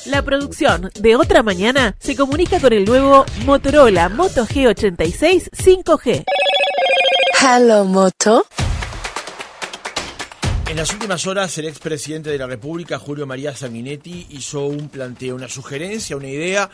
La producción de Otra Mañana se comunica con el nuevo Motorola Moto G86 5G. Hello, Moto. En las últimas horas, el expresidente de la República, Julio María Sanguinetti, hizo un planteo, una sugerencia, una idea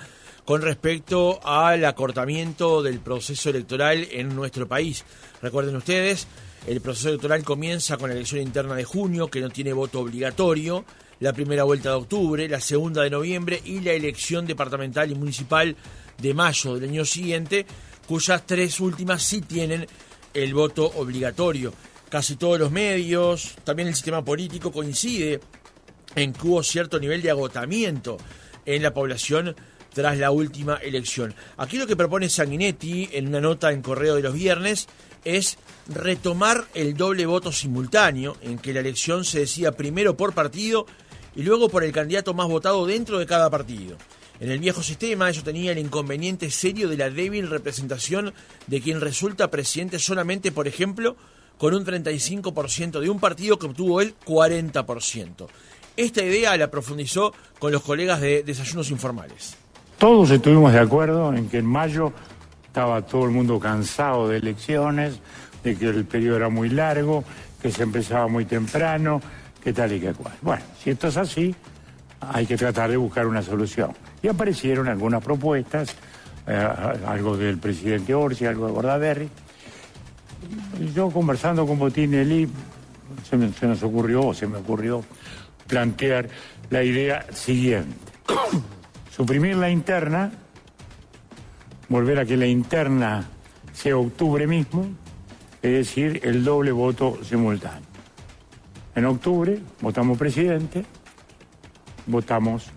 con respecto al acortamiento del proceso electoral en nuestro país. Recuerden ustedes, el proceso electoral comienza con la elección interna de junio, que no tiene voto obligatorio, la primera vuelta de octubre, la segunda de noviembre y la elección departamental y municipal de mayo del año siguiente, cuyas tres últimas sí tienen el voto obligatorio. Casi todos los medios, también el sistema político coincide en que hubo cierto nivel de agotamiento en la población tras la última elección. Aquí lo que propone Sanguinetti en una nota en Correo de los Viernes es retomar el doble voto simultáneo, en que la elección se decida primero por partido y luego por el candidato más votado dentro de cada partido. En el viejo sistema eso tenía el inconveniente serio de la débil representación de quien resulta presidente solamente, por ejemplo, con un 35% de un partido que obtuvo el 40%. Esta idea la profundizó con los colegas de Desayunos Informales. Todos estuvimos de acuerdo en que en mayo estaba todo el mundo cansado de elecciones, de que el periodo era muy largo, que se empezaba muy temprano, que tal y que cual. Bueno, si esto es así, hay que tratar de buscar una solución. Y aparecieron algunas propuestas, algo del presidente Orsi, algo de Bordaberry. Yo conversando con Botinelli, se me ocurrió plantear la idea siguiente. Suprimir la interna, volver a que la interna sea octubre mismo, es decir, el doble voto simultáneo. En octubre votamos presidente, votamos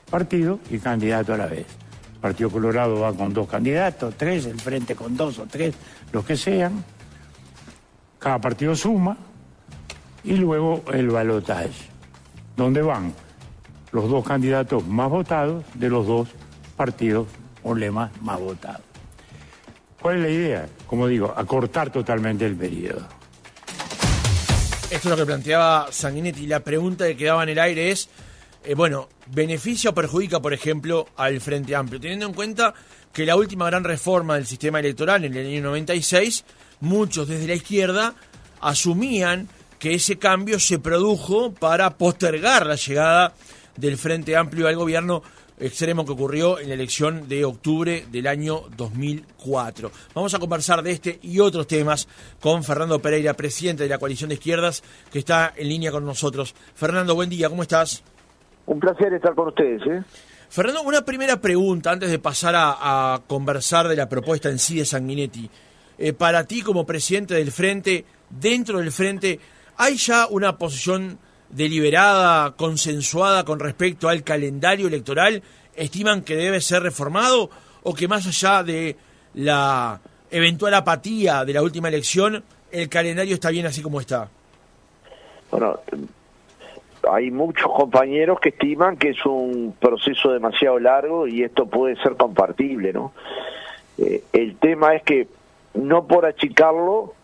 partido y candidato a la vez. El Partido Colorado va con 2 candidatos, 3, el Frente con 2 o 3, los que sean. Cada partido suma y luego el balotaje, donde van los 2 candidatos más votados de los 2 partidos o lemas más votados. ¿Cuál es la idea? Como digo, acortar totalmente el periodo. Esto es lo que planteaba Sanguinetti. La pregunta que quedaba en el aire es, ¿beneficia o perjudica, por ejemplo, al Frente Amplio? Teniendo en cuenta que la última gran reforma del sistema electoral en el año 96, muchos desde la izquierda asumían que ese cambio se produjo para postergar la llegada del Frente Amplio al gobierno extremo que ocurrió en la elección de octubre del año 2004. Vamos a conversar de este y otros temas con Fernando Pereira, presidente de la Coalición de Izquierdas, que está en línea con nosotros. Fernando, buen día, ¿cómo estás? Un placer estar con ustedes. Fernando, una primera pregunta antes de pasar a conversar de la propuesta en sí de Sanguinetti. Para ti, como presidente del Frente, dentro del Frente, ¿hay ya una posición deliberada, consensuada con respecto al calendario electoral? ¿Estiman que debe ser reformado o que más allá de la eventual apatía de la última elección, el calendario está bien así como está? Bueno, hay muchos compañeros que estiman que es un proceso demasiado largo y esto puede ser compartible, ¿no? El tema es que no por achicarlo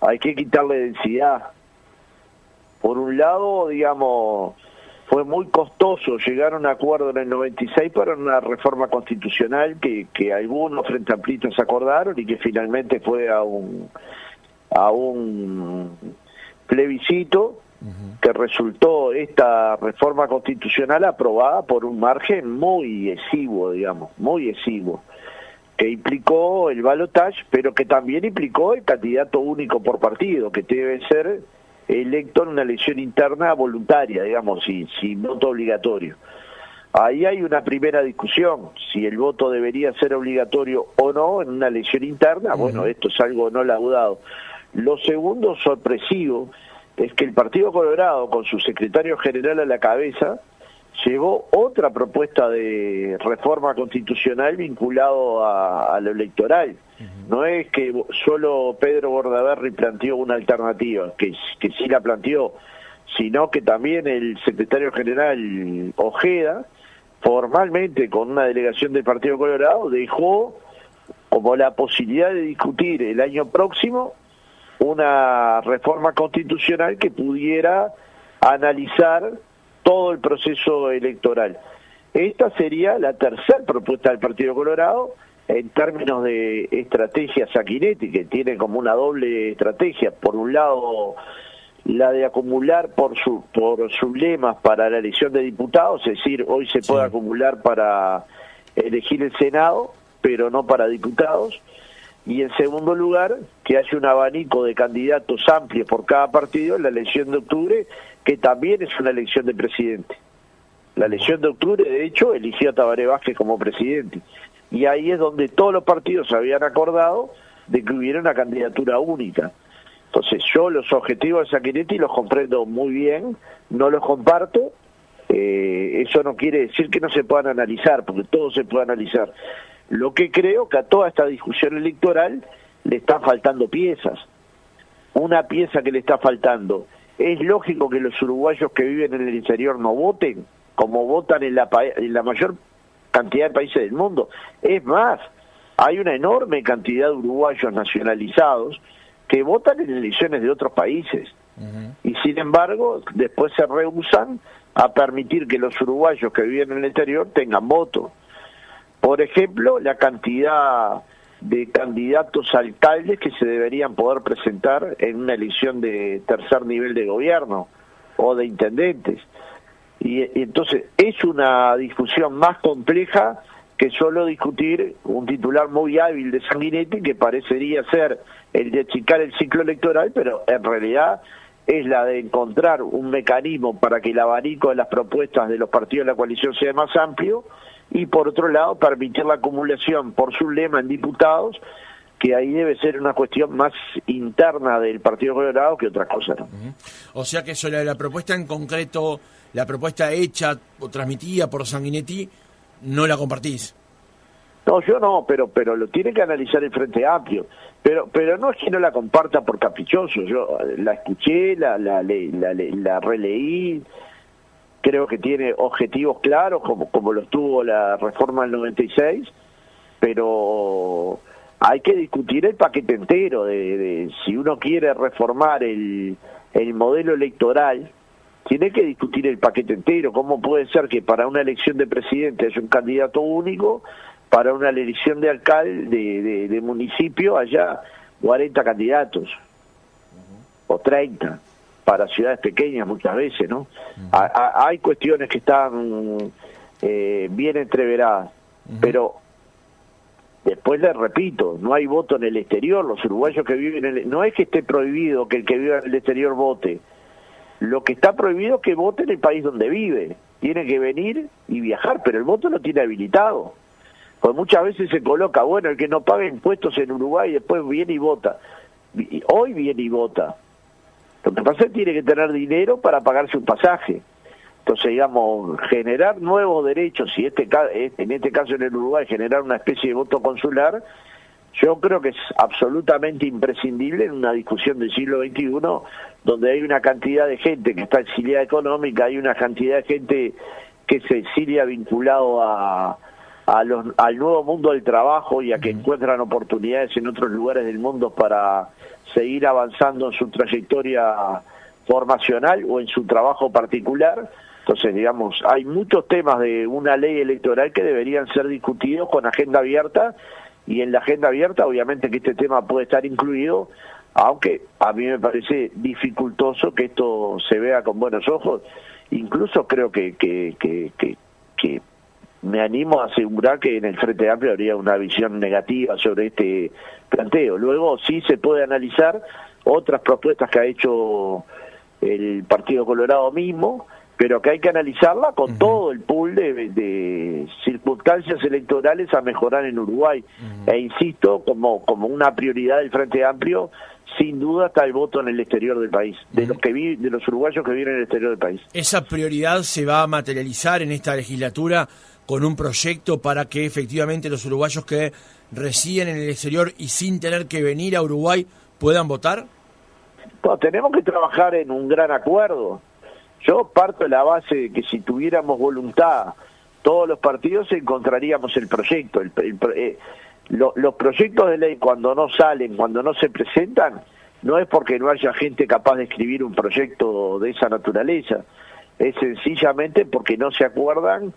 hay que quitarle densidad. Por un lado, digamos, fue muy costoso llegar a un acuerdo en el 96 para una reforma constitucional que algunos frente amplistas acordaron y que finalmente fue a un plebiscito que resultó esta reforma constitucional aprobada por un margen muy exiguo, que implicó el balotaje, pero que también implicó el candidato único por partido, que debe ser electo en una elección interna voluntaria, sin voto obligatorio. Ahí hay una primera discusión, si el voto debería ser obligatorio o no en una elección interna. Bueno, esto es algo no laudado. Lo segundo sorpresivo es que el Partido Colorado, con su secretario general a la cabeza, llevó otra propuesta de reforma constitucional vinculado a lo electoral. No es que solo Pedro Bordaberry planteó una alternativa, que sí la planteó, sino que también el secretario general Ojeda, formalmente con una delegación del Partido Colorado, dejó como la posibilidad de discutir el año próximo una reforma constitucional que pudiera analizar todo el proceso electoral. Esta sería la tercera propuesta del Partido Colorado en términos de estrategia Sanguinetti, que tiene como una doble estrategia. Por un lado, la de acumular por sus lemas para la elección de diputados, es decir, hoy se puede acumular para elegir el Senado, pero no para diputados. Y en segundo lugar, que haya un abanico de candidatos amplios por cada partido en la elección de octubre, que también es una elección de presidente. La elección de octubre, de hecho, eligió a Tabaré Vázquez como presidente. Y ahí es donde todos los partidos habían acordado de que hubiera una candidatura única. Entonces yo los objetivos de Sanguinetti los comprendo muy bien, no los comparto. Eso no quiere decir que no se puedan analizar, porque todo se puede analizar. Lo que creo que a toda esta discusión electoral le están faltando piezas. Una pieza que le está faltando: ¿es lógico que los uruguayos que viven en el exterior no voten como votan en la mayor cantidad de países del mundo? Es más, hay una enorme cantidad de uruguayos nacionalizados que votan en elecciones de otros países. Y sin embargo, después se rehúsan a permitir que los uruguayos que viven en el exterior tengan voto. Por ejemplo, la cantidad de candidatos a alcaldes que se deberían poder presentar en una elección de tercer nivel de gobierno o de intendentes. Y entonces es una discusión más compleja que solo discutir un titular muy hábil de Sanguinetti, que parecería ser el de achicar el ciclo electoral, pero en realidad es la de encontrar un mecanismo para que el abanico de las propuestas de los partidos de la coalición sea más amplio, y por otro lado permitir la acumulación por su lema en diputados, que ahí debe ser una cuestión más interna del Partido Colorado que otra cosa, ¿no? O sea que sobre la propuesta en concreto, la propuesta hecha o transmitida por Sanguinetti, no la compartís. No, yo no, pero lo tiene que analizar el Frente Amplio. Pero no es que no la comparta por caprichoso. Yo la escuché, la releí. Creo que tiene objetivos claros, como los tuvo la reforma del 96, pero hay que discutir el paquete entero de si uno quiere reformar el modelo electoral. Tiene que discutir el paquete entero. ¿Cómo puede ser que para una elección de presidente haya un candidato único, para una elección de alcalde de municipio haya 40 candidatos o 30 para ciudades pequeñas muchas veces, ¿no? Hay cuestiones que están bien entreveradas, pero después les repito, no hay voto en el exterior. Los uruguayos que viven no es que esté prohibido que el que viva en el exterior vote. Lo que está prohibido es que vote en el país donde vive. Tiene que venir y viajar, pero el voto lo tiene habilitado. Pues muchas veces se coloca, bueno, el que no paga impuestos en Uruguay después viene y vota. Hoy viene y vota. Lo que pasa es que tiene que tener dinero para pagarse un pasaje. Entonces, digamos, generar nuevos derechos, y en este caso en el Uruguay, generar una especie de voto consular, yo creo que es absolutamente imprescindible en una discusión del siglo XXI, donde hay una cantidad de gente que está exiliada económica, hay una cantidad de gente que se exilia vinculado al nuevo mundo del trabajo y a que encuentran oportunidades en otros lugares del mundo para seguir avanzando en su trayectoria formacional o en su trabajo particular. Entonces, digamos, hay muchos temas de una ley electoral que deberían ser discutidos con agenda abierta, y en la agenda abierta obviamente que este tema puede estar incluido, aunque a mí me parece dificultoso que esto se vea con buenos ojos. Incluso creo que me animo a asegurar que en el Frente Amplio habría una visión negativa sobre este planteo. Luego sí se puede analizar otras propuestas que ha hecho el Partido Colorado mismo, pero que hay que analizarla con todo el pool de circunstancias electorales a mejorar en Uruguay. E insisto, como una prioridad del Frente Amplio, sin duda está el voto en el exterior del país, de los uruguayos que viven en el exterior del país. ¿Esa prioridad se va a materializar en esta legislatura con un proyecto para que efectivamente los uruguayos que residen en el exterior y sin tener que venir a Uruguay puedan votar? No, tenemos que trabajar en un gran acuerdo. Yo parto de la base de que si tuviéramos voluntad, todos los partidos encontraríamos el proyecto. Los proyectos de ley, cuando no salen, cuando no se presentan, no es porque no haya gente capaz de escribir un proyecto de esa naturaleza. Es sencillamente porque no se acuerdan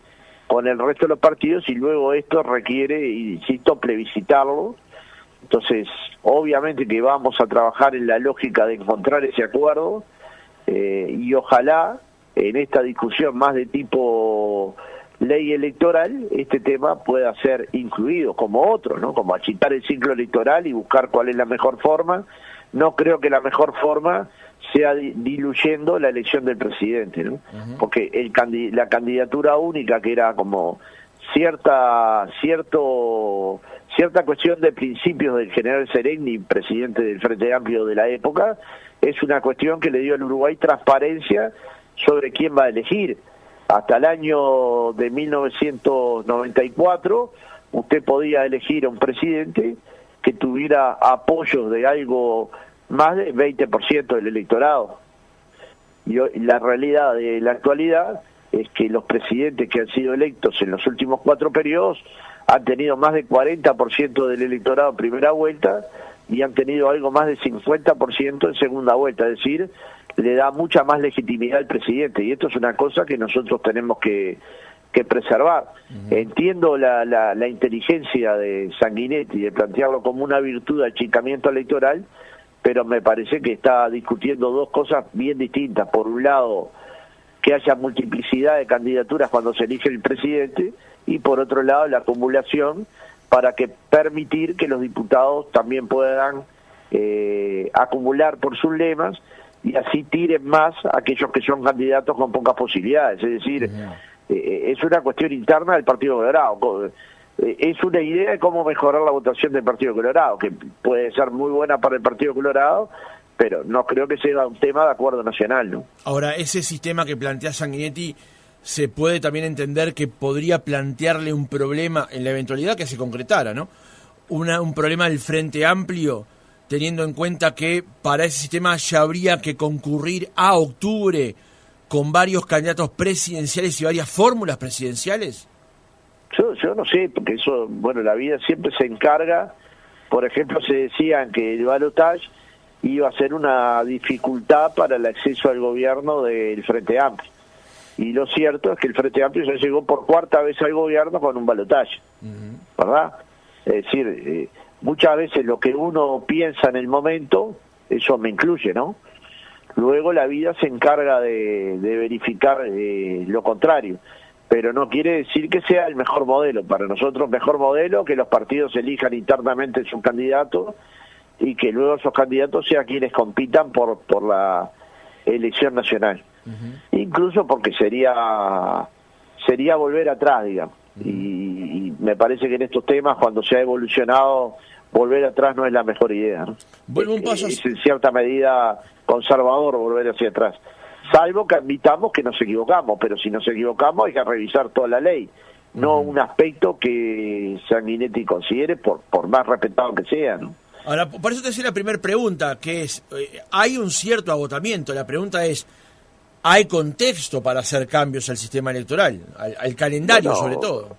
con el resto de los partidos, y luego esto requiere, insisto, plebiscitarlo. Entonces, obviamente que vamos a trabajar en la lógica de encontrar ese acuerdo, y ojalá en esta discusión más de tipo ley electoral este tema pueda ser incluido como otro, ¿no? Como achicar el ciclo electoral y buscar cuál es la mejor forma. No creo que la mejor forma sea diluyendo la elección del presidente, ¿no? Porque la candidatura única, que era como cierta cuestión de principios del general Sereni, presidente del Frente Amplio de la época, es una cuestión que le dio al Uruguay transparencia sobre quién va a elegir. Hasta el año de 1994 usted podía elegir a un presidente que tuviera apoyos de algo más del 20% del electorado. Y hoy, la realidad de la actualidad es que los presidentes que han sido electos en los últimos 4 periodos han tenido más del 40% del electorado en primera vuelta y han tenido algo más del 50% en segunda vuelta, es decir, le da mucha más legitimidad al presidente, y esto es una cosa que nosotros tenemos que preservar. Entiendo la inteligencia de Sanguinetti de plantearlo como una virtud de achicamiento electoral, pero me parece que está discutiendo dos cosas bien distintas. Por un lado, que haya multiplicidad de candidaturas cuando se elige el presidente, y por otro lado, la acumulación para permitir que los diputados también puedan acumular por sus lemas, y así tiren más a aquellos que son candidatos con pocas posibilidades. Es decir, es una cuestión interna del Partido Colorado. Es una idea de cómo mejorar la votación del Partido Colorado, que puede ser muy buena para el Partido Colorado, pero no creo que sea un tema de acuerdo nacional, ¿no? Ahora, ese sistema que plantea Sanguinetti, se puede también entender que podría plantearle un problema en la eventualidad que se concretara, ¿no? Un problema del Frente Amplio, teniendo en cuenta que para ese sistema ya habría que concurrir a octubre con varios candidatos presidenciales y varias fórmulas presidenciales. Yo no sé, porque eso, bueno, la vida siempre se encarga. Por ejemplo, se decían que el balotaje iba a ser una dificultad para el acceso al gobierno del Frente Amplio. Y lo cierto es que el Frente Amplio ya llegó por 4ª vez al gobierno con un balotaje, ¿verdad? Es decir, muchas veces lo que uno piensa en el momento, eso me incluye, ¿no? Luego la vida se encarga de verificar lo contrario, pero no quiere decir que sea el mejor modelo. Para nosotros, mejor modelo que los partidos elijan internamente sus candidatos y que luego esos candidatos sean quienes compitan por la elección nacional. Incluso porque sería volver atrás, digamos. Y me parece que en estos temas, cuando se ha evolucionado, volver atrás no es la mejor idea, ¿no? Vuelve un paso. Es en cierta medida conservador volver hacia atrás, salvo que admitamos que nos equivocamos, pero si nos equivocamos hay que revisar toda la ley, no un aspecto que Sanguinetti considere, por más respetado que sea, ¿no? Ahora, por eso te hacía la primera pregunta, que es, hay un cierto agotamiento. La pregunta es, ¿hay contexto para hacer cambios al sistema electoral, al calendario sobre todo?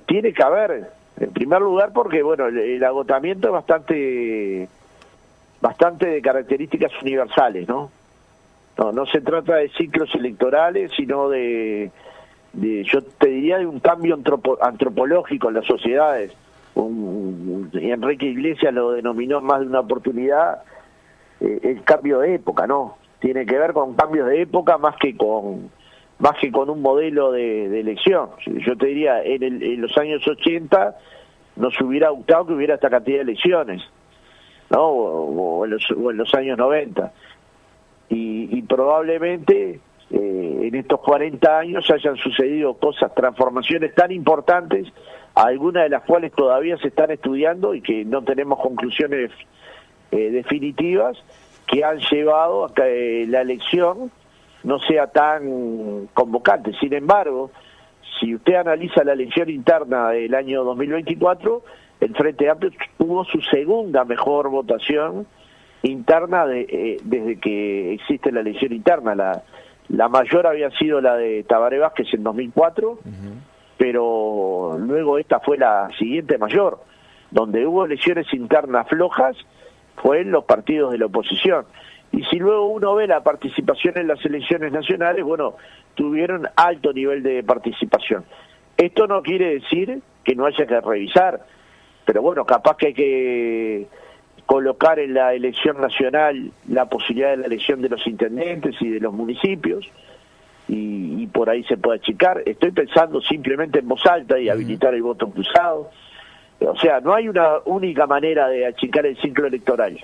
Tiene que haber, en primer lugar, porque bueno, el agotamiento es bastante de características universales, ¿no? No se trata de ciclos electorales, sino de yo te diría, de un cambio antropológico en las sociedades. Enrique Iglesias lo denominó más de una oportunidad, el cambio de época, ¿no? Tiene que ver con cambios de época más que con un modelo de elección. Yo te diría, en los años 80 nos hubiera gustado que hubiera esta cantidad de elecciones, ¿no? O en los años 90. Y probablemente en estos 40 años hayan sucedido cosas, transformaciones tan importantes, algunas de las cuales todavía se están estudiando y que no tenemos conclusiones definitivas, que han llevado a que la elección no sea tan convocante. Sin embargo, si usted analiza la elección interna del año 2024, el Frente Amplio tuvo su segunda mejor votación interna desde que existe la elección interna. La mayor había sido la de Tabaré Vázquez en 2004, pero luego esta fue la siguiente mayor. Donde hubo elecciones internas flojas fue en los partidos de la oposición. Y si luego uno ve la participación en las elecciones nacionales, bueno, tuvieron alto nivel de participación. Esto no quiere decir que no haya que revisar, pero bueno, capaz que hay que colocar en la elección nacional la posibilidad de la elección de los intendentes y de los municipios, y por ahí se puede achicar. Estoy pensando simplemente en voz alta y habilitar el voto cruzado. O sea, no hay una única manera de achicar el ciclo electoral.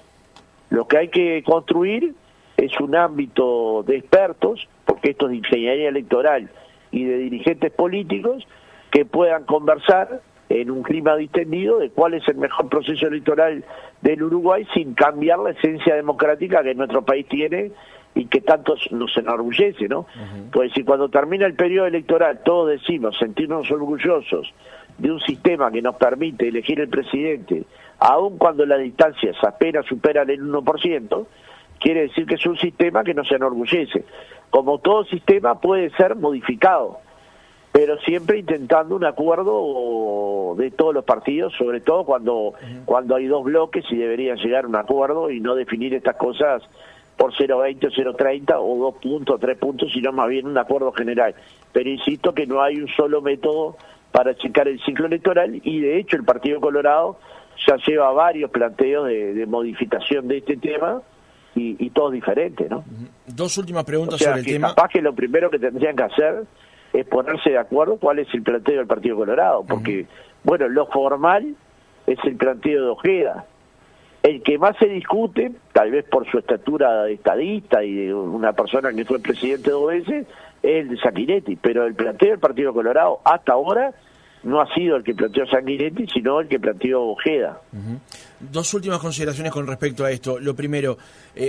Lo que hay que construir es un ámbito de expertos, porque esto es de ingeniería electoral y de dirigentes políticos, que puedan conversar en un clima distendido de cuál es el mejor proceso electoral del Uruguay sin cambiar la esencia democrática que nuestro país tiene y que tanto nos enorgullece, ¿no? Pues si cuando termina el periodo electoral todos decimos sentirnos orgullosos de un sistema que nos permite elegir el presidente, aun cuando las distancias apenas superan el 1%, quiere decir que es un sistema que nos enorgullece. Como todo sistema puede ser modificado, pero siempre intentando un acuerdo de todos los partidos, sobre todo cuando hay dos bloques y deberían llegar a un acuerdo y no definir estas cosas por 0,20 o 0,30 o 2 puntos, 3 puntos, sino más bien un acuerdo general. Pero insisto que no hay un solo método para achicar el ciclo electoral, y de hecho el Partido Colorado ya lleva varios planteos de modificación de este tema y todos diferentes, ¿no? Dos últimas preguntas, o sea, sobre el tema. Capaz que lo primero que tendrían que hacer es ponerse de acuerdo cuál es el planteo del Partido Colorado, porque, bueno, lo formal es el planteo de Ojeda. El que más se discute, tal vez por su estatura de estadista y de una persona que fue presidente 2 veces, es el de Sanguinetti, pero el planteo del Partido Colorado hasta ahora no ha sido el que planteó Sanguinetti, sino el que planteó Ojeda. Dos últimas consideraciones con respecto a esto. Lo primero,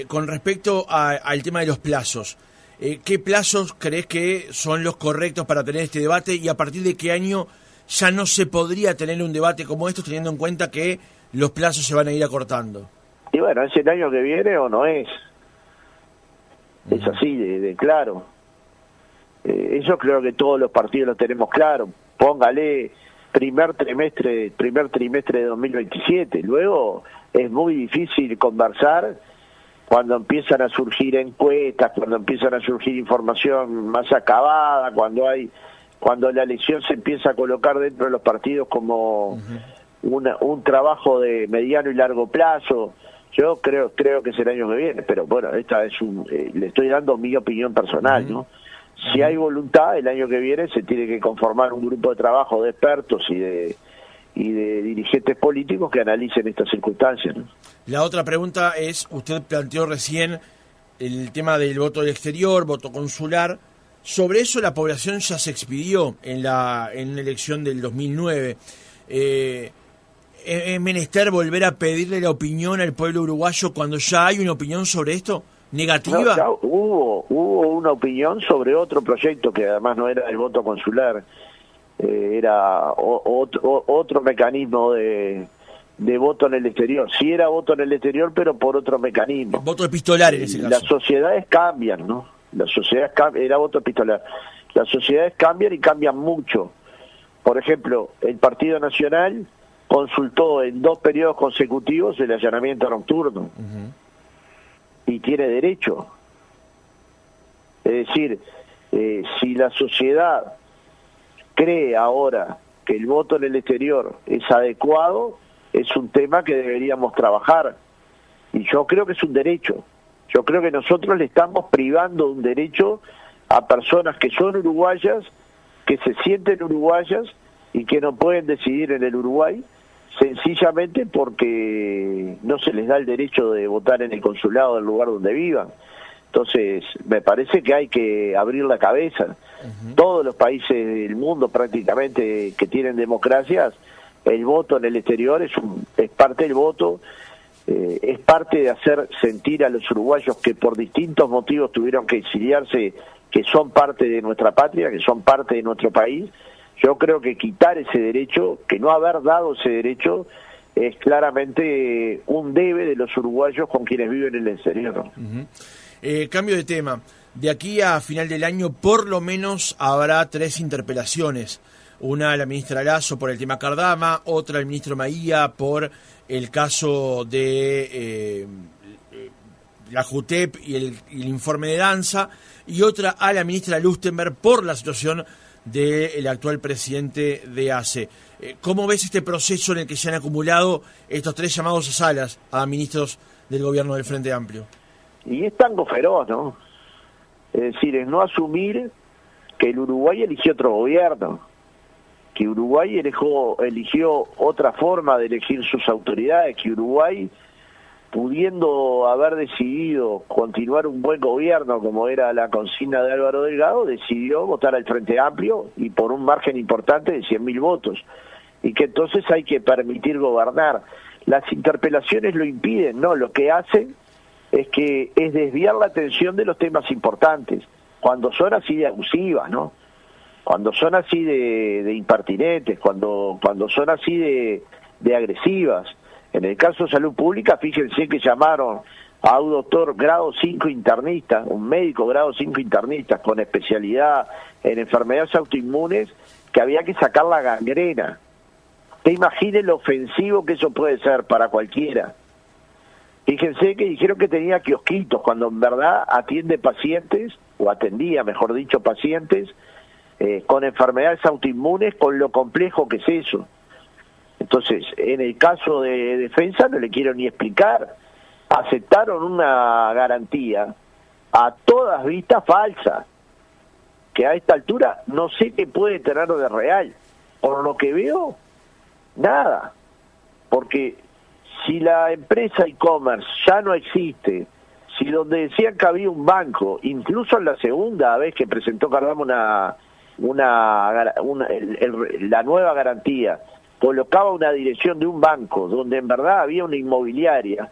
con respecto al tema de los plazos. ¿Qué plazos crees que son los correctos para tener este debate, y a partir de qué año ya no se podría tener un debate como estos, teniendo en cuenta que los plazos se van a ir acortando? Y bueno, ¿es el año que viene o no es? Es así de claro. Eso creo que todos los partidos lo tenemos claro. Póngale primer trimestre de 2027. Luego es muy difícil conversar cuando empiezan a surgir encuestas, cuando empiezan a surgir información más acabada, cuando la elección se empieza a colocar dentro de los partidos como un trabajo de mediano y largo plazo. Yo creo que es el año que viene, pero bueno, esta es le estoy dando mi opinión personal, ¿no? Si hay voluntad, el año que viene se tiene que conformar un grupo de trabajo de expertos y de dirigentes políticos que analicen estas circunstancias, ¿no? La otra pregunta es, usted planteó recién el tema del voto del exterior, voto consular. Sobre eso la población ya se expidió en una elección del 2009. ¿Es menester volver a pedirle la opinión al pueblo uruguayo cuando ya hay una opinión sobre esto? ¿Negativa? No, ya hubo una opinión sobre otro proyecto que además no era el voto consular, era otro mecanismo de voto en el exterior. Sí era voto en el exterior, pero por otro mecanismo. Voto epistolar en ese caso. Las sociedades cambian, ¿no? Era voto epistolar. Las sociedades cambian y cambian mucho. Por ejemplo, el Partido Nacional consultó en 2 periodos consecutivos el allanamiento nocturno. Y tiene derecho. Es decir, si la sociedad cree ahora que el voto en el exterior es adecuado, es un tema que deberíamos trabajar. Y yo creo que es un derecho. Yo creo que nosotros le estamos privando de un derecho a personas que son uruguayas, que se sienten uruguayas y que no pueden decidir en el Uruguay, sencillamente porque no se les da el derecho de votar en el consulado del lugar donde vivan. Entonces, me parece que hay que abrir la cabeza. Todos los países del mundo prácticamente que tienen democracias, el voto en el exterior es parte del voto, es parte de hacer sentir a los uruguayos que por distintos motivos tuvieron que exiliarse, que son parte de nuestra patria, que son parte de nuestro país. Yo creo que quitar ese derecho, que no haber dado ese derecho, es claramente un debe de los uruguayos con quienes viven en el exterior. Cambio de tema. De aquí a final del año, por lo menos, habrá 3 interpelaciones. Una a la ministra Lasso por el tema Cardama, otra al ministro Maía por el caso de la JUTEP y el informe de Danza, y otra a la ministra Lustenberg por la situación del actual presidente de ACE. ¿Cómo ves este proceso en el que se han acumulado estos 3 llamados a salas a ministros del gobierno del Frente Amplio? Y es tango feroz, ¿no? Es decir, es no asumir que el Uruguay eligió otro gobierno, que Uruguay eligió otra forma de elegir sus autoridades, que Uruguay, pudiendo haber decidido continuar un buen gobierno, como era la consigna de Álvaro Delgado, decidió votar al Frente Amplio y por un margen importante de 100.000 votos, y que entonces hay que permitir gobernar. Las interpelaciones lo impiden, ¿no? Lo que hacen es desviar la atención de los temas importantes, cuando son así de abusivas, ¿no? Cuando son así de impertinentes, cuando son así de agresivas. En el caso de salud pública, fíjense que llamaron a un doctor grado 5 internista, un médico grado 5 internista con especialidad en enfermedades autoinmunes, que había que sacar la gangrena. Te imagines lo ofensivo que eso puede ser para cualquiera. Fíjense que dijeron que tenía kiosquitos, cuando en verdad atiende pacientes, o atendía, mejor dicho, pacientes con enfermedades autoinmunes, con lo complejo que es eso. Entonces, en el caso de defensa no le quiero ni explicar. Aceptaron una garantía a todas vistas falsa, que a esta altura no sé qué puede tener de real. Por lo que veo, nada. Porque si la empresa e-commerce ya no existe, si donde decían que había un banco, incluso en la segunda vez que presentó Cardama la nueva garantía, colocaba una dirección de un banco donde en verdad había una inmobiliaria,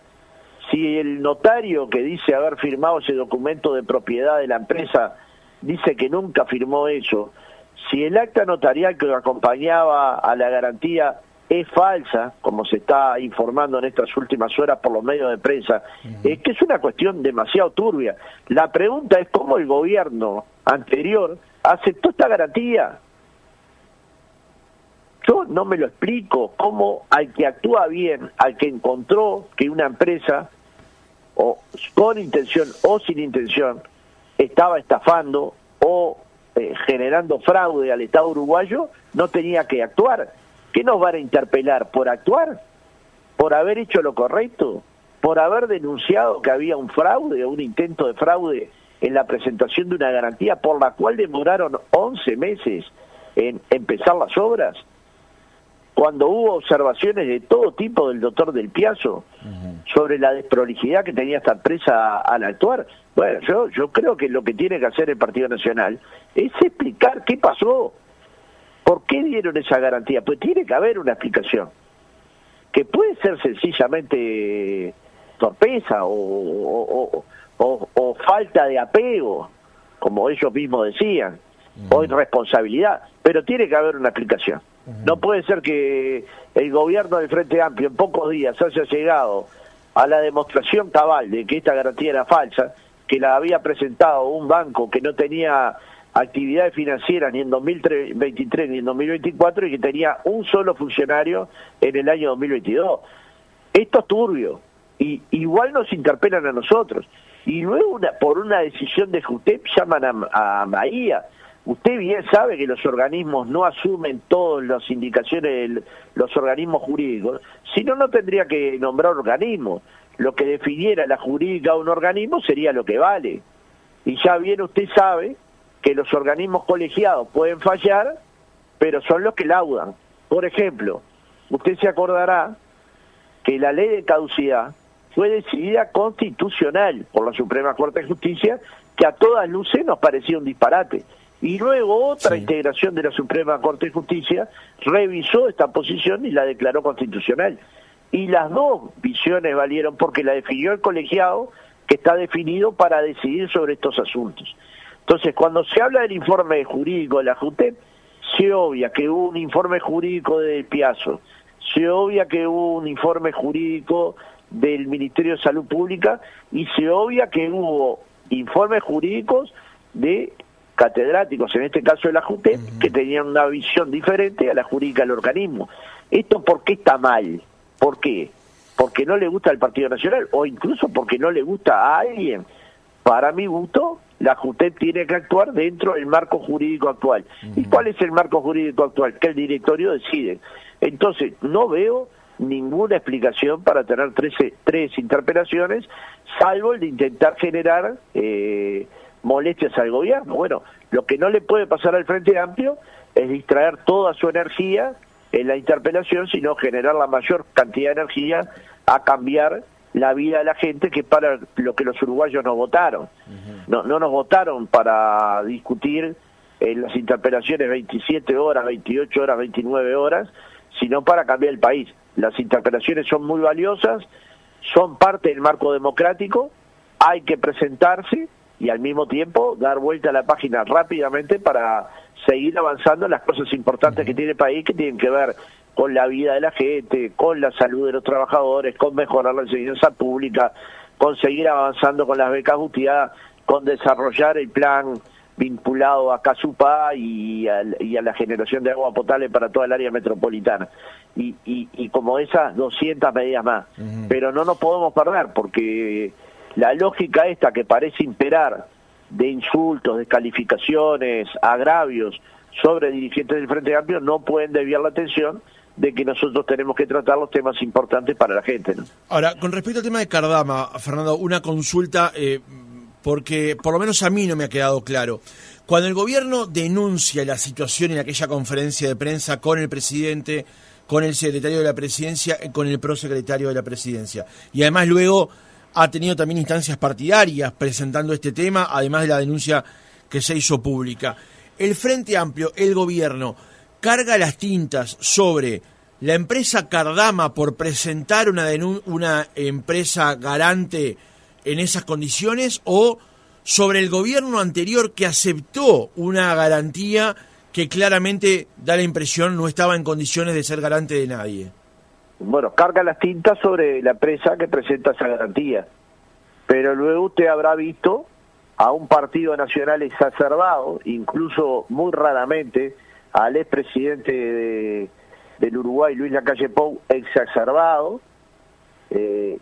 si el notario que dice haber firmado ese documento de propiedad de la empresa dice que nunca firmó eso, si el acta notarial que acompañaba a la garantía es falsa, como se está informando en estas últimas horas por los medios de prensa, es que es una cuestión demasiado turbia. La pregunta es cómo el gobierno anterior aceptó esta garantía. Yo no me lo explico, cómo al que actúa bien, al que encontró que una empresa, o con intención o sin intención, estaba estafando o generando fraude al Estado uruguayo, no tenía que actuar. ¿Qué nos van a interpelar? ¿Por actuar? ¿Por haber hecho lo correcto? ¿Por haber denunciado que había un fraude o un intento de fraude en la presentación de una garantía por la cual demoraron 11 meses en empezar las obras? Cuando hubo observaciones de todo tipo del doctor Del Piazzo sobre la desprolijidad que tenía esta empresa al actuar. Bueno, yo creo que lo que tiene que hacer el Partido Nacional es explicar qué pasó. ¿Por qué dieron esa garantía? Pues tiene que haber una explicación, que puede ser sencillamente torpeza o falta de apego, como ellos mismos decían, o irresponsabilidad, pero tiene que haber una explicación. No puede ser que el gobierno del Frente Amplio en pocos días haya llegado a la demostración cabal de que esta garantía era falsa, que la había presentado un banco que no tenía actividades financieras ni en 2023 ni en 2024 y que tenía un solo funcionario en el año 2022. Esto es turbio, y igual nos interpelan a nosotros, y luego por una decisión de JUTEP llaman a Bahía. Usted bien sabe que los organismos no asumen todas las indicaciones de los organismos jurídicos, si no, no tendría que nombrar organismos. Lo que definiera la jurídica de un organismo sería lo que vale. Y ya bien usted sabe que los organismos colegiados pueden fallar, pero son los que laudan. Por ejemplo, usted se acordará que la ley de caducidad fue decidida constitucional por la Suprema Corte de Justicia, que a todas luces nos parecía un disparate. Y luego otra integración de la Suprema Corte de Justicia revisó esta posición y la declaró constitucional. Y las dos visiones valieron porque la definió el colegiado, que está definido para decidir sobre estos asuntos. Entonces, cuando se habla del informe jurídico de la JUTEP, se obvia que hubo un informe jurídico de Del Piazzo, se obvia que hubo un informe jurídico del Ministerio de Salud Pública y se obvia que hubo informes jurídicos de catedráticos, en este caso de la JUTEP, que tenían una visión diferente a la jurídica del organismo. ¿Esto por qué está mal? ¿Por qué? porque no le gusta el Partido Nacional o incluso porque no le gusta a alguien. Para mi gusto, la JUTEP tiene que actuar dentro del marco jurídico actual. ¿Y cuál es el marco jurídico actual? Que el directorio decide. Entonces, no veo ninguna explicación para tener tres interpelaciones, salvo el de intentar generar molestias al gobierno. Bueno, lo que no le puede pasar al Frente Amplio es distraer toda su energía en la interpelación, sino generar la mayor cantidad de energía a cambiar la vida de la gente, que es para lo que los uruguayos nos votaron. No nos votaron para discutir en las interpelaciones 27 horas, 28 horas, 29 horas, sino para cambiar el país. Las interpelaciones son muy valiosas, son parte del marco democrático, hay que presentarse y al mismo tiempo dar vuelta a la página rápidamente para seguir avanzando en las cosas importantes que tiene el país, que tienen que ver con la vida de la gente, con la salud de los trabajadores, con mejorar la enseñanza pública, con seguir avanzando con las becas UTIA, con desarrollar el plan vinculado a Casupá y a la generación de agua potable para toda el área metropolitana. Y como esas 200 medidas más. Pero no nos podemos perder, porque la lógica esta que parece imperar de insultos, descalificaciones, agravios sobre dirigentes del Frente Amplio no pueden desviar la atención de que nosotros tenemos que tratar los temas importantes para la gente, ¿no? Ahora, con respecto al tema de Cardama, Fernando, una consulta, porque por lo menos a mí no me ha quedado claro. Cuando el gobierno denuncia la situación en aquella conferencia de prensa con el presidente, con el secretario de la presidencia, con el prosecretario de la presidencia, y además luego ha tenido también instancias partidarias presentando este tema, además de la denuncia que se hizo pública, el Frente Amplio, el gobierno, carga las tintas sobre la empresa Cardama por presentar una empresa garante en esas condiciones, o sobre el gobierno anterior que aceptó una garantía que claramente da la impresión no estaba en condiciones de ser garante de nadie. Bueno, carga las tintas sobre la empresa que presenta esa garantía, pero luego usted habrá visto a un partido nacional exacerbado, incluso muy raramente al expresidente del Uruguay, Luis Lacalle Pou, exacerbado,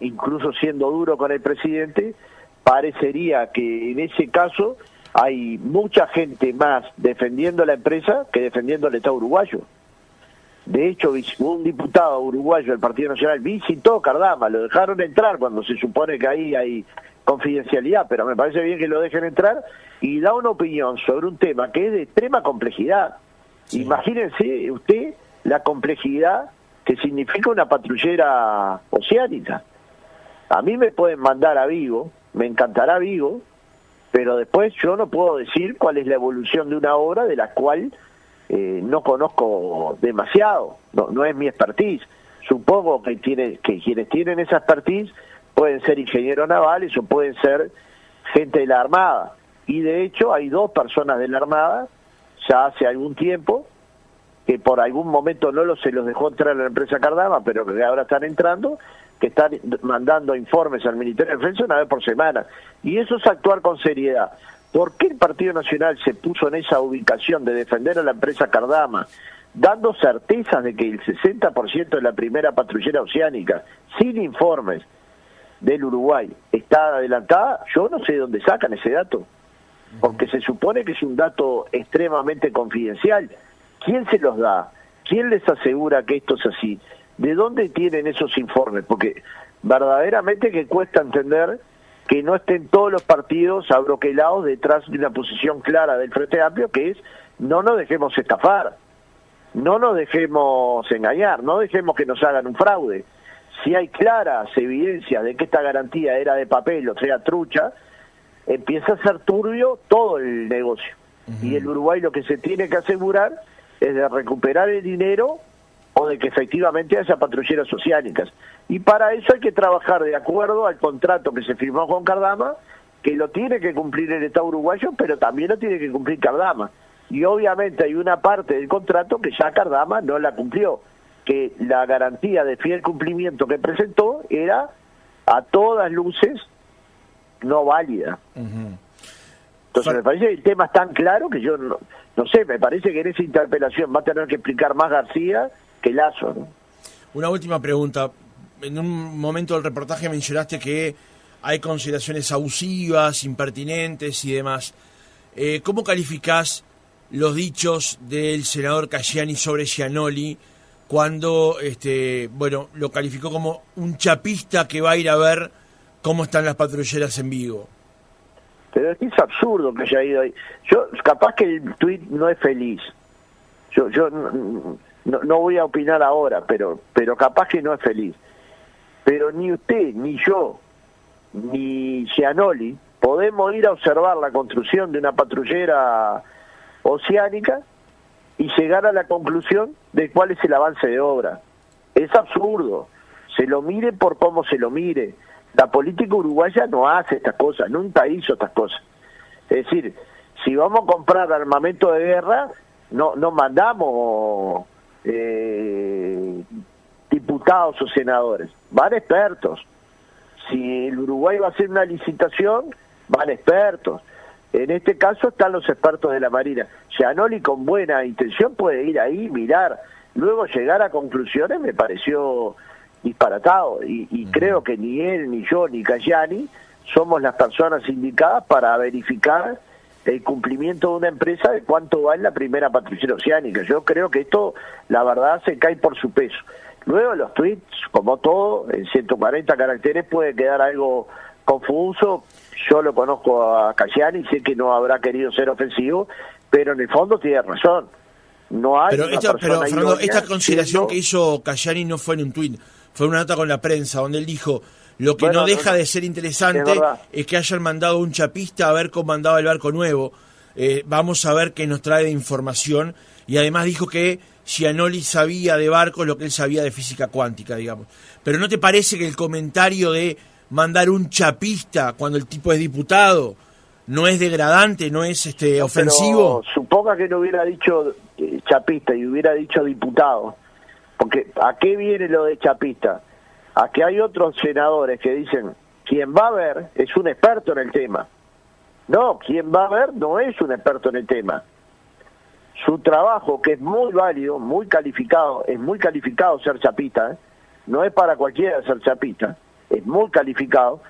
incluso siendo duro con el presidente. Parecería que en ese caso hay mucha gente más defendiendo la empresa que defendiendo el Estado uruguayo. De hecho, un diputado uruguayo del Partido Nacional visitó Cardama, lo dejaron entrar cuando se supone que ahí hay confidencialidad, pero me parece bien que lo dejen entrar, y da una opinión sobre un tema que es de extrema complejidad. Sí. Imagínense usted la complejidad que significa una patrullera oceánica. A mí me pueden mandar a Vigo, me encantará Vigo, pero después yo no puedo decir cuál es la evolución de una obra de la cual no conozco demasiado, no es mi expertise. Supongo que quienes tienen esa expertise pueden ser ingenieros navales o pueden ser gente de la Armada. Y de hecho hay 2 personas de la Armada, ya hace algún tiempo, que por algún momento se los dejó entrar a la empresa Cardama, pero que ahora están entrando, que están mandando informes al Ministerio de Defensa una vez por semana. Y eso es actuar con seriedad. ¿Por qué el Partido Nacional se puso en esa ubicación de defender a la empresa Cardama, dando certezas de que el 60% de la primera patrullera oceánica, sin informes del Uruguay, está adelantada? Yo no sé de dónde sacan ese dato, porque se supone que es un dato extremadamente confidencial. ¿Quién se los da? ¿Quién les asegura que esto es así? ¿De dónde tienen esos informes? Porque verdaderamente que cuesta entender que no estén todos los partidos abroquelados detrás de una posición clara del Frente Amplio, que es: no nos dejemos estafar, no nos dejemos engañar, no dejemos que nos hagan un fraude. Si hay claras evidencias de que esta garantía era de papel, o sea, trucha, empieza a ser turbio todo el negocio. Y el Uruguay lo que se tiene que asegurar es de recuperar el dinero o de que efectivamente haya patrulleras oceánicas. Y para eso hay que trabajar de acuerdo al contrato que se firmó con Cardama, que lo tiene que cumplir el Estado uruguayo, pero también lo tiene que cumplir Cardama. Y obviamente hay una parte del contrato que ya Cardama no la cumplió, que la garantía de fiel cumplimiento que presentó era a todas luces no válida. Entonces me parece que el tema es tan claro que yo no sé, me parece que en esa interpelación va a tener que explicar más García que Lazo, ¿no? Una última pregunta. en un momento del reportaje mencionaste que hay consideraciones abusivas, impertinentes y demás. ¿Cómo calificás los dichos del senador Casciani sobre Gianoli cuando lo calificó como un chapista que va a ir a ver cómo están las patrulleras en Vigo? Pero es absurdo que haya ido ahí. Yo, capaz que el tuit no es feliz. Yo no voy a opinar ahora, pero capaz que no es feliz. Pero ni usted, ni yo, ni Gianoli podemos ir a observar la construcción de una patrullera oceánica y llegar a la conclusión de cuál es el avance de obra. Es absurdo. Se lo mire por cómo se lo mire. La política uruguaya no hace estas cosas, nunca hizo estas cosas. Es decir, si vamos a comprar armamento de guerra, no mandamos diputados o senadores, van expertos. Si el Uruguay va a hacer una licitación, van expertos. En este caso están los expertos de la Marina. Gianoli con buena intención puede ir ahí, mirar, luego llegar a conclusiones me pareció disparatado. Y creo que ni él, ni yo, ni Casciani somos las personas indicadas para verificar el cumplimiento de una empresa de cuánto va en la primera patrullera oceánica. Yo creo que esto, la verdad, se cae por su peso. Luego los tweets, como todo, en 140 caracteres puede quedar algo confuso. Yo lo conozco a Casciani, sé que no habrá querido ser ofensivo, pero en el fondo tiene razón. No hay pero Fernando, esta consideración que hizo Casciani no fue en un tuit, fue una nota con la prensa, donde él dijo, lo que no deja de ser interesante es que hayan mandado un chapista a ver cómo andaba el barco nuevo. Vamos a ver qué nos trae de información. Y además dijo que Gianoli sabía de barcos lo que él sabía de física cuántica, digamos. Pero ¿no te parece que el comentario de mandar un chapista cuando el tipo es diputado no es degradante, no es ofensivo? Pero suponga que no hubiera dicho chapista y hubiera dicho diputado. Porque ¿a qué viene lo de chapista? A que hay otros senadores que dicen, quien va a ver es un experto en el tema. No, quien va a ver no es un experto en el tema. Su trabajo, que es muy válido, muy calificado, es muy calificado ser chapista, no es para cualquiera ser chapista, es muy calificado,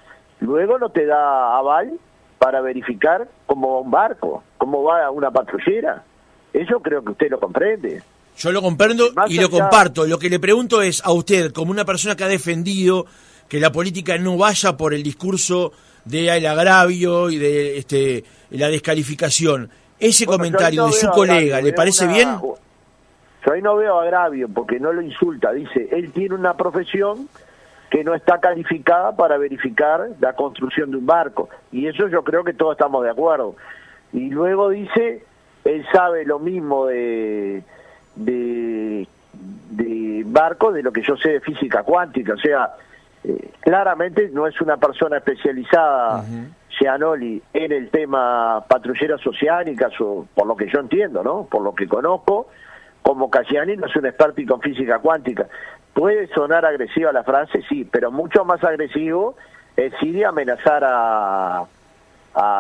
luego no te da aval para verificar cómo va un barco, cómo va una patrullera. Eso creo que usted lo comprende. Yo lo comprendo y lo comparto. Lo que le pregunto es a usted, como una persona que ha defendido que la política no vaya por el discurso del agravio y de la descalificación, ese comentario de su colega, ¿le parece bien? Yo ahí no veo agravio porque no lo insulta. Dice, él tiene una profesión que no está calificada para verificar la construcción de un barco. Y eso yo creo que todos estamos de acuerdo. Y luego dice, él sabe lo mismo de barco de lo que yo sé de física cuántica. O sea, claramente no es una persona especializada, Gianoli, en el tema patrulleras oceánicas, o por lo que yo entiendo, ¿no? Por lo que conozco, como Casciani no es un experto en física cuántica. Puede sonar agresiva la frase, sí, pero mucho más agresivo es ir a amenazar a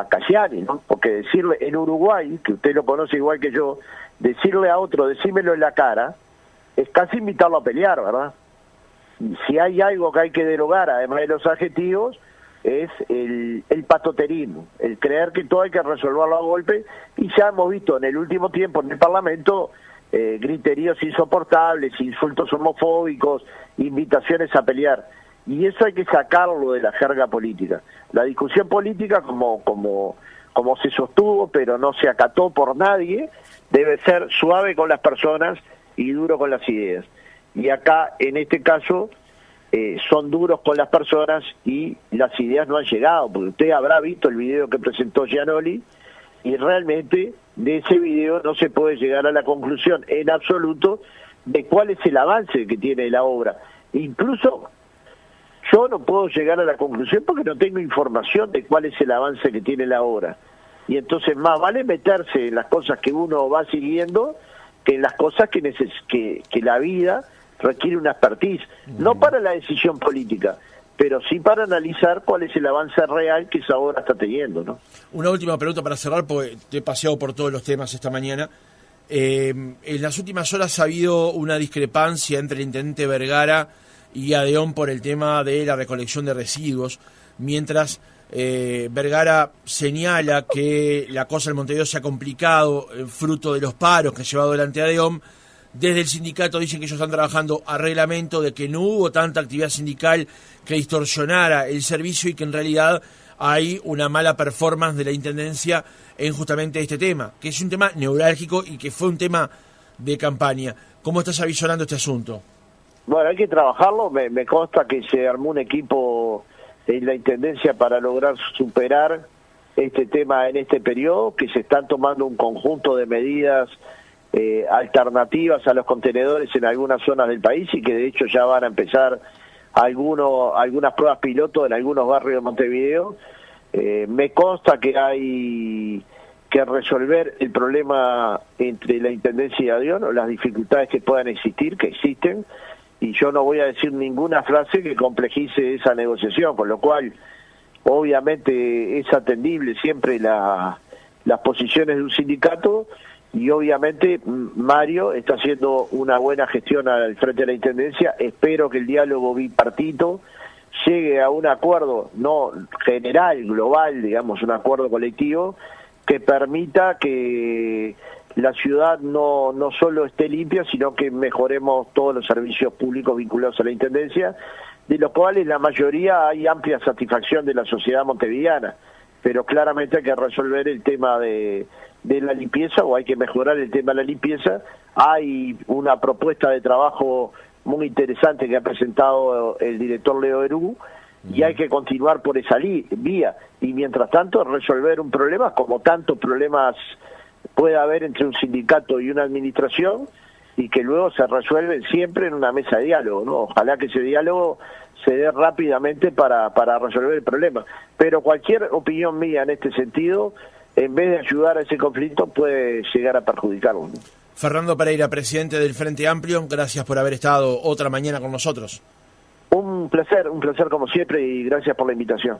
Casciani, ¿no? Porque decirle en Uruguay, que usted lo conoce igual que yo, decirle a otro, decímelo en la cara, es casi invitarlo a pelear, ¿verdad? Y si hay algo que hay que derogar, además de los adjetivos, es el patoterismo, el creer que todo hay que resolverlo a golpe, y ya hemos visto en el último tiempo en el Parlamento griteríos insoportables, insultos homofóbicos, invitaciones a pelear, y eso hay que sacarlo de la jerga política. La discusión política, como se sostuvo, pero no se acató por nadie, debe ser suave con las personas y duro con las ideas. Y acá, en este caso, son duros con las personas y las ideas no han llegado, porque usted habrá visto el video que presentó Gianoli, y realmente de ese video no se puede llegar a la conclusión en absoluto de cuál es el avance que tiene la obra. Incluso yo no puedo llegar a la conclusión porque no tengo información de cuál es el avance que tiene la obra. Y entonces más vale meterse en las cosas que uno va siguiendo que en las cosas que la vida requiere una expertise, no para la decisión política, pero sí para analizar cuál es el avance real que esa obra está teniendo, ¿no? Una última pregunta para cerrar, porque te he paseado por todos los temas esta mañana. En las últimas horas ha habido una discrepancia entre el intendente Vergara y ADEON por el tema de la recolección de residuos, mientras Vergara señala que la cosa en Montevideo se ha complicado fruto de los paros que ha llevado adelante ADEON. Desde el sindicato dicen que ellos están trabajando a reglamento, de que no hubo tanta actividad sindical que distorsionara el servicio y que en realidad hay una mala performance de la Intendencia en justamente este tema, que es un tema neurálgico y que fue un tema de campaña. ¿Cómo estás avisorando este asunto? Bueno, hay que trabajarlo. Me consta que se armó un equipo en la Intendencia para lograr superar este tema en este periodo, que se están tomando un conjunto de medidas alternativas a los contenedores en algunas zonas del país y que de hecho ya van a empezar algunas pruebas piloto en algunos barrios de Montevideo. Me consta que hay que resolver el problema entre la Intendencia y ADEON, o las dificultades que puedan existir, que existen, y yo no voy a decir ninguna frase que complejice esa negociación, por lo cual obviamente es atendible siempre las posiciones de un sindicato. Y obviamente Mario está haciendo una buena gestión al frente de la Intendencia. Espero que el diálogo bipartito llegue a un acuerdo, no general, global, digamos, un acuerdo colectivo que permita que la ciudad no solo esté limpia, sino que mejoremos todos los servicios públicos vinculados a la Intendencia, de los cuales la mayoría hay amplia satisfacción de la sociedad montevideana. Pero claramente hay que resolver el tema de la limpieza, o hay que mejorar el tema de la limpieza. Hay una propuesta de trabajo muy interesante que ha presentado el director Leo Erú, y hay que continuar por esa vía. Y mientras tanto, resolver un problema, como tantos problemas puede haber entre un sindicato y una administración, y que luego se resuelven siempre en una mesa de diálogo, ¿no? Ojalá que ese diálogo se dé rápidamente para resolver el problema. Pero cualquier opinión mía en este sentido, en vez de ayudar a ese conflicto, puede llegar a perjudicarlo. Fernando Pereira, presidente del Frente Amplio, gracias por haber estado otra mañana con nosotros. Un placer como siempre, y gracias por la invitación.